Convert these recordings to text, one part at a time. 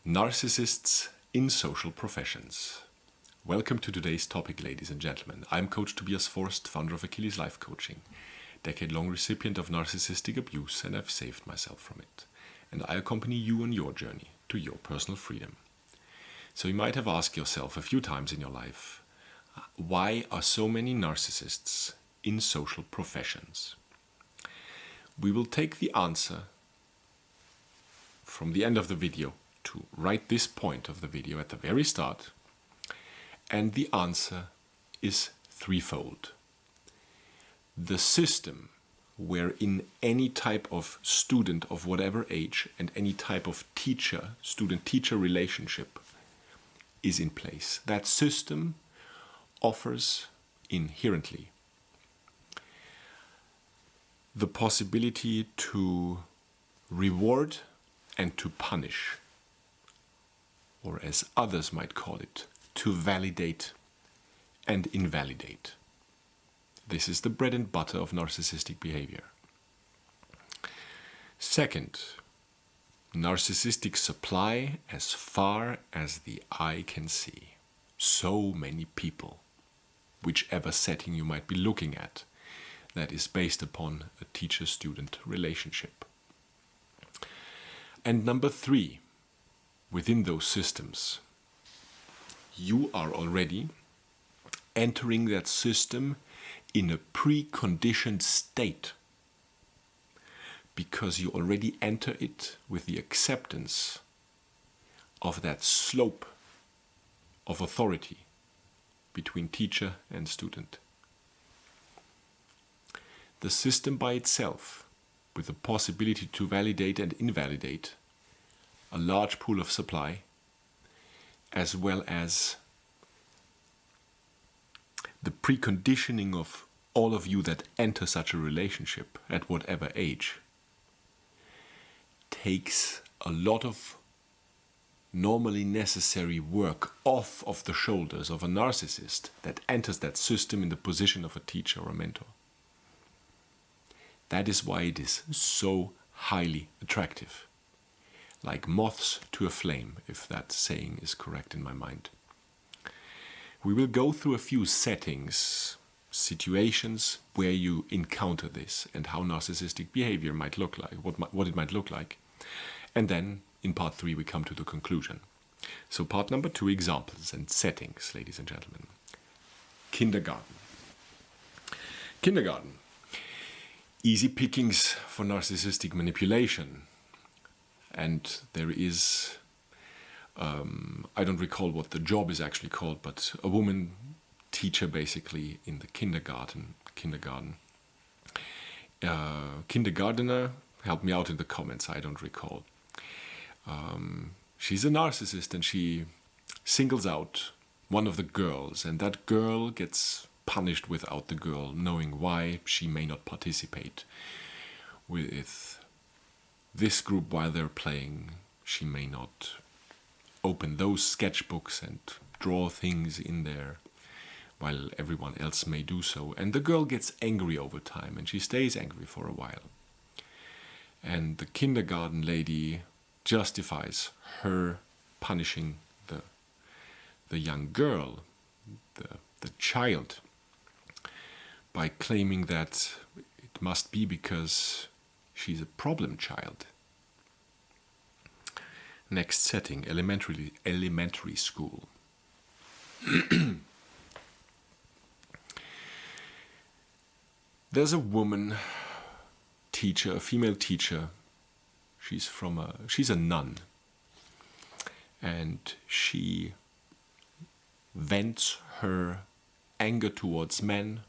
Narcissists in social professions. Welcome to today's topic, ladies and gentlemen. I'm Coach Tobias Forst, founder of Achilles Life Coaching, decade-long recipient of narcissistic abuse, and I've saved myself from it. And I accompany you on your journey to your personal freedom. So you might have asked yourself a few times in your life, why are so many narcissists in social professions? We will take the answer from the end of the video to right this point of the video at the very start, and the answer is threefold. The system wherein any type of student of whatever age and any type of student-teacher relationship is in place. That system offers inherently the possibility to reward and to punish, or as others might call it, to validate and invalidate. This is the bread and butter of narcissistic behavior. Second, narcissistic supply as far as the eye can see. So many people, whichever setting you might be looking at, that is based upon a teacher-student relationship. And number three, within those systems, you are already entering that system in a preconditioned state, because you already enter it with the acceptance of that slope of authority between teacher and student. The system by itself, with the possibility to validate and invalidate a large pool of supply, as well as the preconditioning of all of you that enter such a relationship at whatever age, takes a lot of normally necessary work off of the shoulders of a narcissist that enters that system in the position of a teacher or a mentor. That is why it is so highly attractive. Like moths to a flame, if that saying is correct in my mind. We will go through a few settings, situations where you encounter this and how narcissistic behavior might look like, what it might look like. And then in part 3 we come to the conclusion. So part number 2, examples and settings, ladies and gentlemen. Kindergarten. Kindergarten. Easy pickings for narcissistic manipulation. And there is, I don't recall what the job is actually called, but a woman teacher basically in the kindergarten. Kindergartner, help me out in the comments, I don't recall. She's a narcissist and she singles out one of the girls, and that girl gets punished without the girl knowing why she may not participate with this group while they're playing. She may not open those sketchbooks and draw things in there while everyone else may do so. And the girl gets angry over time, and she stays angry for a while. And the kindergarten lady justifies her punishing the young girl, the child, by claiming that it must be because she's a problem child. Next setting, elementary school. There's a woman teacher, a female teacher. She's a nun, and she vents her anger towards men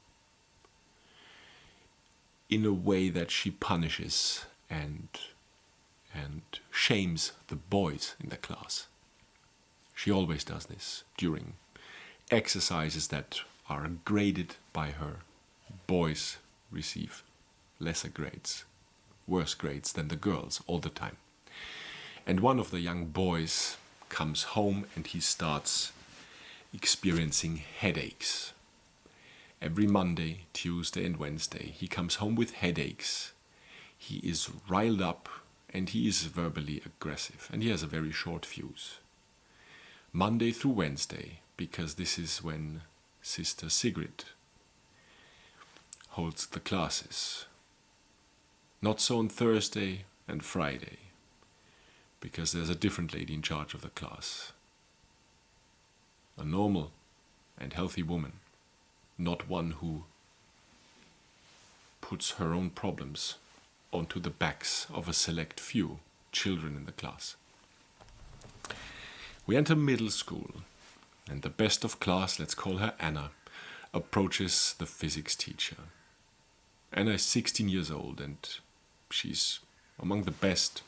in a way that she punishes and shames the boys in the class. She always does this during exercises that are graded by her. Boys receive lesser grades, worse grades than the girls all the time. And one of the young boys comes home and he starts experiencing headaches. Every Monday, Tuesday and Wednesday, he comes home with headaches. He is riled up and he is verbally aggressive, and he has a very short fuse. Monday through Wednesday, because this is when Sister Sigrid holds the classes. Not so on Thursday and Friday, because there's a different lady in charge of the class. A normal and healthy woman, not one who puts her own problems onto the backs of a select few children in the class. We enter middle school, and the best of class, let's call her Anna, approaches the physics teacher. Anna is 16 years old, and she's among the best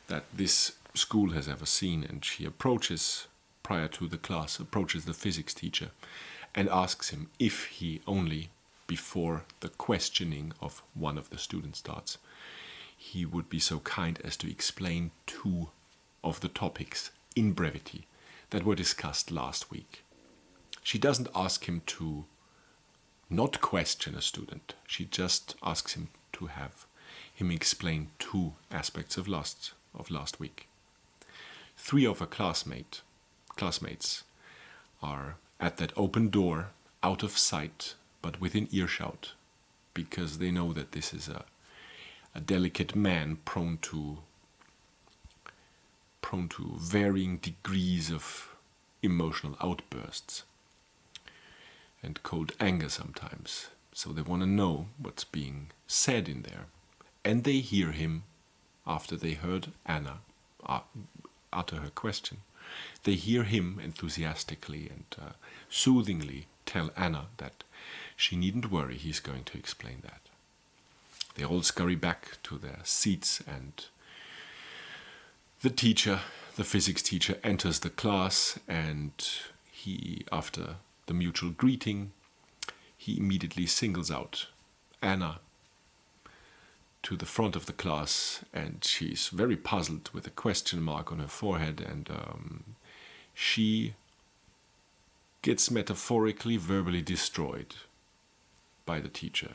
that this school has ever seen, and she approaches, prior to the class, approaches the physics teacher and asks him if he only, before the questioning of one of the students starts, he would be so kind as to explain 2 of the topics in brevity that were discussed last week. She doesn't ask him to not question a student. She just asks him to have him explain 2 aspects of last week. 3 of her classmates are at that open door, out of sight, but within earshot, because they know that this is a delicate man prone to varying degrees of emotional outbursts and cold anger sometimes. So they want to know what's being said in there. And they hear him, after they heard Anna utter her question, they hear him enthusiastically and soothingly tell Anna that she needn't worry, he's going to explain that. They all scurry back to their seats, and the physics teacher, enters the class, and he, after the mutual greeting, he immediately singles out Anna to the front of the class, and she's very puzzled with a question mark on her forehead, and she gets metaphorically, verbally destroyed by the teacher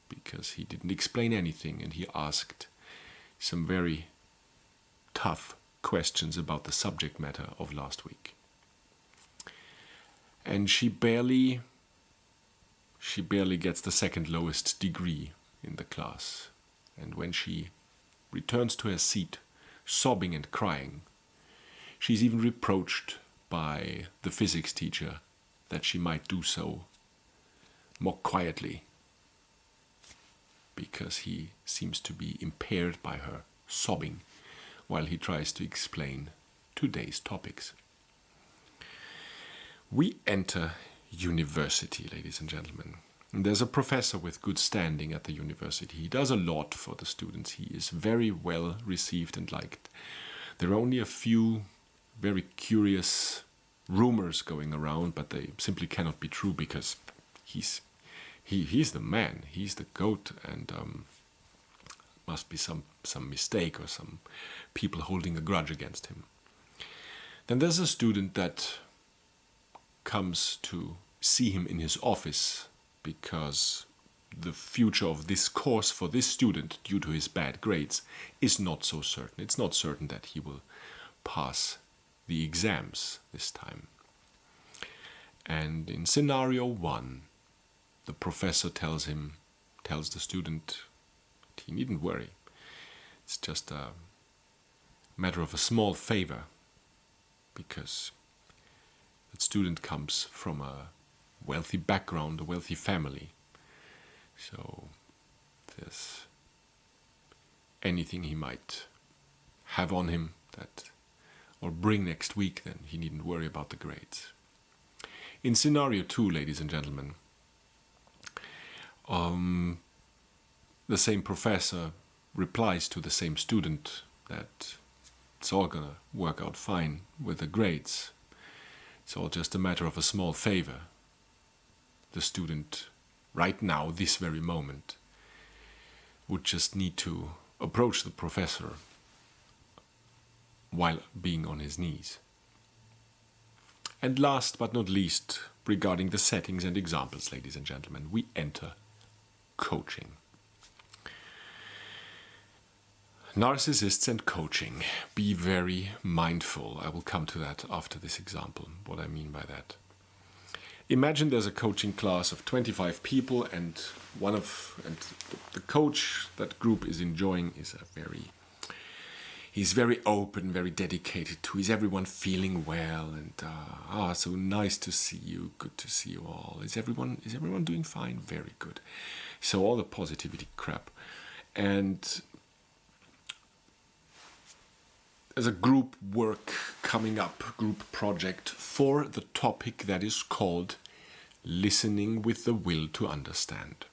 because he didn't explain anything, and he asked some very tough questions about the subject matter of last week. And she barely gets the second lowest degree in the class. And when she returns to her seat, sobbing and crying, she's even reproached by the physics teacher that she might do so more quietly, because he seems to be impaired by her sobbing while he tries to explain today's topics. We enter university, ladies and gentlemen. And there's a professor with good standing at the university. He does a lot for the students. He is very well received and liked. There are only a few very curious rumors going around, but they simply cannot be true because he's the man. He's the goat, and must be some mistake or some people holding a grudge against him. Then there's a student that comes to see him in his office because the future of this course for this student, due to his bad grades, is not so certain. It's not certain that he will pass the exams this time. And in scenario 1, the professor tells the student, he needn't worry. It's just a matter of a small favor, because that student comes from a wealthy background, a wealthy family. So if there's anything he might have on him or bring next week, then he needn't worry about the grades. In scenario 2, ladies and gentlemen, the same professor replies to the same student that it's all gonna work out fine with the grades. It's all just a matter of a small favor. The student, right now, this very moment, would just need to approach the professor while being on his knees. And last but not least, regarding the settings and examples, ladies and gentlemen, we enter coaching. Narcissists and coaching. Be very mindful. I will come to that after this example, what I mean by that. Imagine there's a coaching class of 25 people, and the coach that group is enjoying is he's very open, very dedicated to. Is everyone feeling well? And so nice to see you. Good to see you all. Is everyone doing fine? Very good. So all the positivity crap, and there's a group work coming up, group project for the topic that is called listening with the will to understand.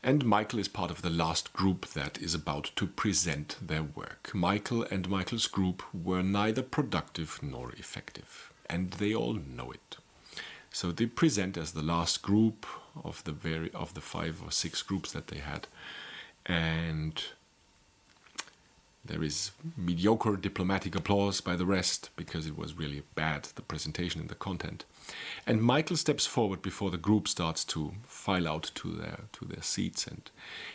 And Michael is part of the last group that is about to present their work. Michael and Michael's group were neither productive nor effective, and they all know it. So they present as the last group of the 5 or 6 groups that they had, and there is mediocre diplomatic applause by the rest because it was really bad, the presentation and the content. And Michael steps forward before the group starts to file out to their seats, and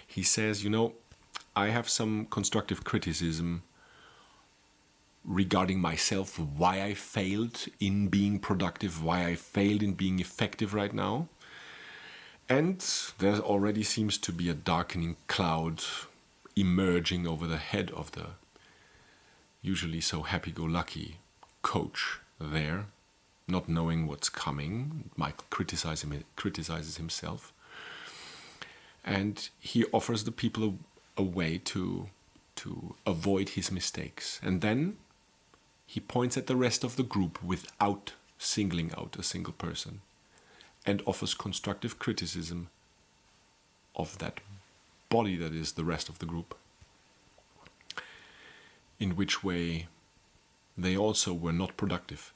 he says, I have some constructive criticism regarding myself, why I failed in being productive, why I failed in being effective right now. And there already seems to be a darkening cloud emerging over the head of the usually so happy-go-lucky coach there, not knowing what's coming. Michael criticizes himself, and he offers the people a way to avoid his mistakes. And then he points at the rest of the group without singling out a single person and offers constructive criticism of that body that is the rest of the group, in which way they also were not productive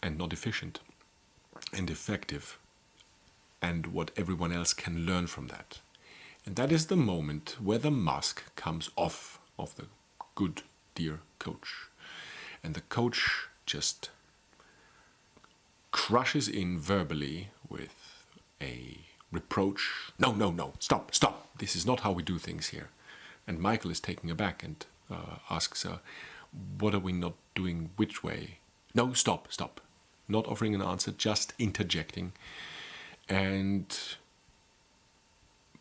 and not efficient and effective, and what everyone else can learn from that. And that is the moment where the mask comes off of the good, dear coach. And the coach just crushes in verbally with a reproach. No, stop. This is not how we do things here. And Michael is taken aback and asks, what are we not doing which way? No, stop. Not offering an answer, just interjecting. And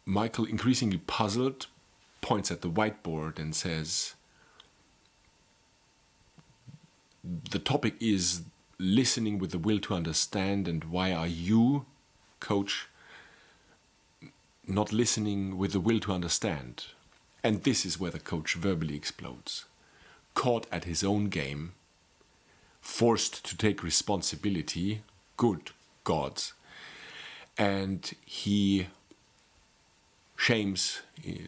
Michael, increasingly puzzled, points at the whiteboard and says, the topic is listening with the will to understand, and why are you, coach, not listening with the will to understand? And this is where the coach verbally explodes. Caught at his own game, forced to take responsibility, good gods, and he shames,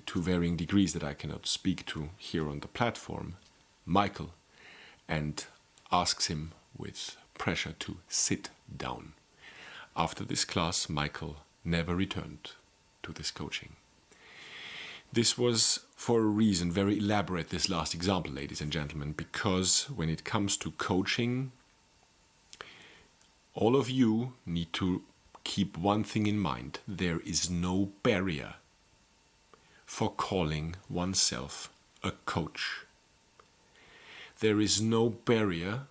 to varying degrees that I cannot speak to here on the platform, Michael, and asks him with pressure to sit down. After this class, Michael never returned to this coaching. This was, for a reason, very elaborate, this last example, ladies and gentlemen, because when it comes to coaching, all of you need to keep one thing in mind. There is no barrier for calling oneself a coach. There is no barrier.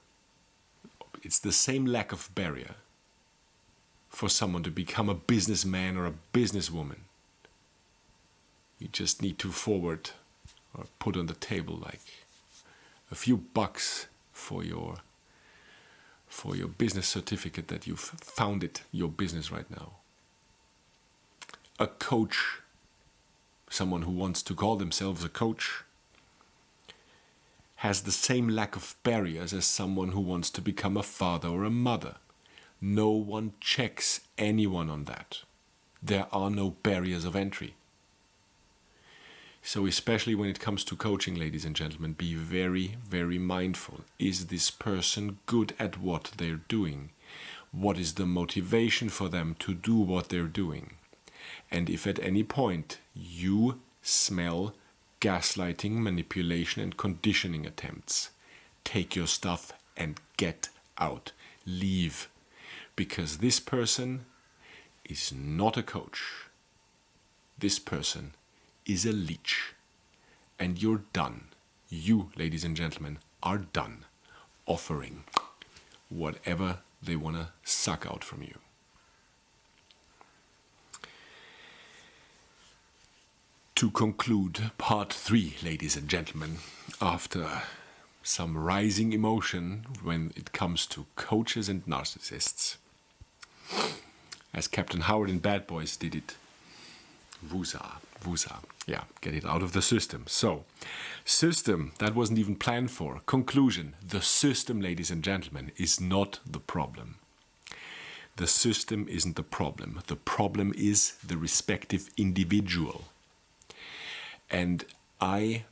It's the same lack of barrier for someone to become a businessman or a businesswoman. You just need to forward or put on the table like a few bucks for your business certificate that you've founded your business right now. A coach, someone who wants to call themselves a coach, has the same lack of barriers as someone who wants to become a father or a mother. No one checks anyone on that. There are no barriers of entry. So especially when it comes to coaching, ladies and gentlemen, be very, very mindful. Is this person good at what they're doing? What is the motivation for them to do what they're doing? And if at any point you smell gaslighting, manipulation, and conditioning attempts, take your stuff and get out. Leave. Because this person is not a coach. This person is a leech. and you're done. You, ladies and gentlemen, are done offering whatever they want to suck out from you. To conclude part 3, ladies and gentlemen, after some rising emotion when it comes to coaches and narcissists, as Captain Howard in Bad Boys did it, Wusa, yeah, get it out of the system. So, system, that wasn't even planned for. Conclusion, the system, ladies and gentlemen, is not the problem. The system isn't the problem. The problem is the respective individual. And I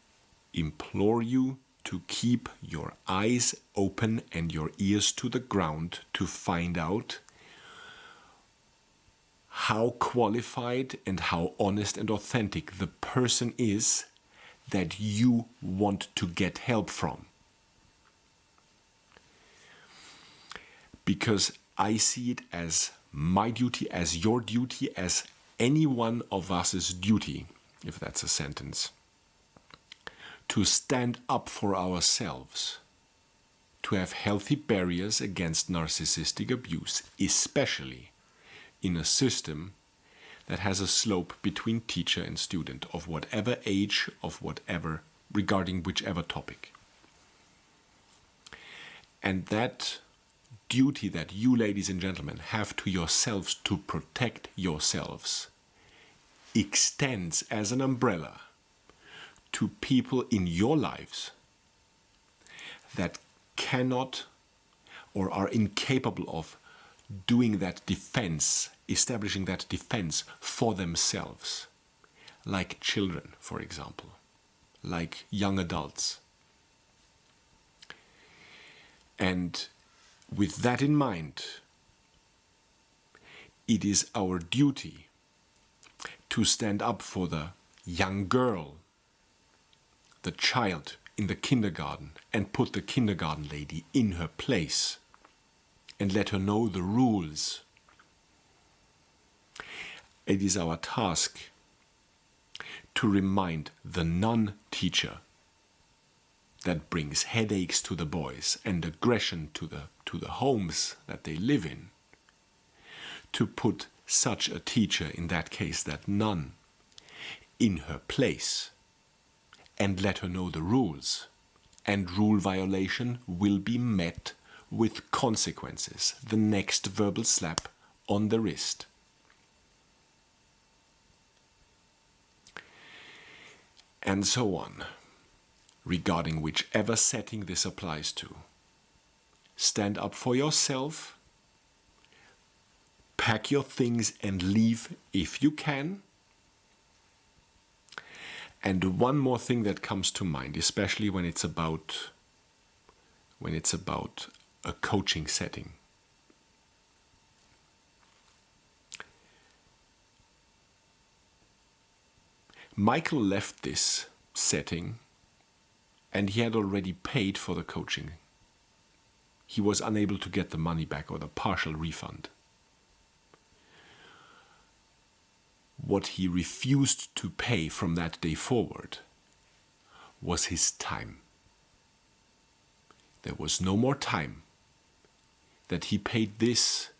implore you to keep your eyes open and your ears to the ground to find out how qualified and how honest and authentic the person is that you want to get help from. Because I see it as my duty, as your duty, as any one of us's duty, if that's a sentence, to stand up for ourselves, to have healthy barriers against narcissistic abuse, especially in a system that has a slope between teacher and student of whatever age, of whatever, regarding whichever topic. And that duty that you, ladies and gentlemen, have to yourselves to protect yourselves extends as an umbrella to people in your lives that cannot or are incapable of doing that defense, establishing that defense for themselves, like children, for example, like young adults. And with that in mind, it is our duty to stand up for the young girl, the child in the kindergarten, and put the kindergarten lady in her place and let her know the rules. It is our task to remind the non-teacher that brings headaches to the boys and aggression to the homes that they live in, to put such a teacher, in that case that nun, in her place and let her know the rules. And rule violation will be met with consequences, the next verbal slap on the wrist. And so on, regarding whichever setting this applies to. Stand up for yourself, pack your things and leave if you can. And one more thing that comes to mind, especially when it's about a coaching setting. Michael left this setting and he had already paid for the coaching. He was unable to get the money back or the partial refund. What he refused to pay from that day forward was his time. There was no more time that he paid this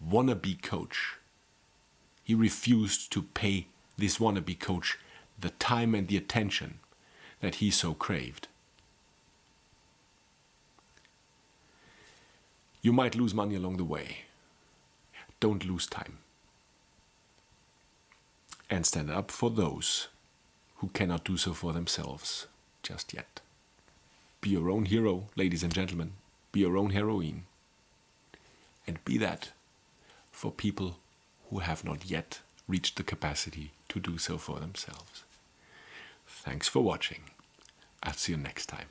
wannabe coach. He refused to pay this wannabe coach the time and the attention that he so craved. You might lose money along the way. Don't lose time. And stand up for those who cannot do so for themselves just yet. Be your own hero, ladies and gentlemen. Be your own heroine. And be that for people who have not yet reached the capacity to do so for themselves. Thanks for watching. I'll see you next time.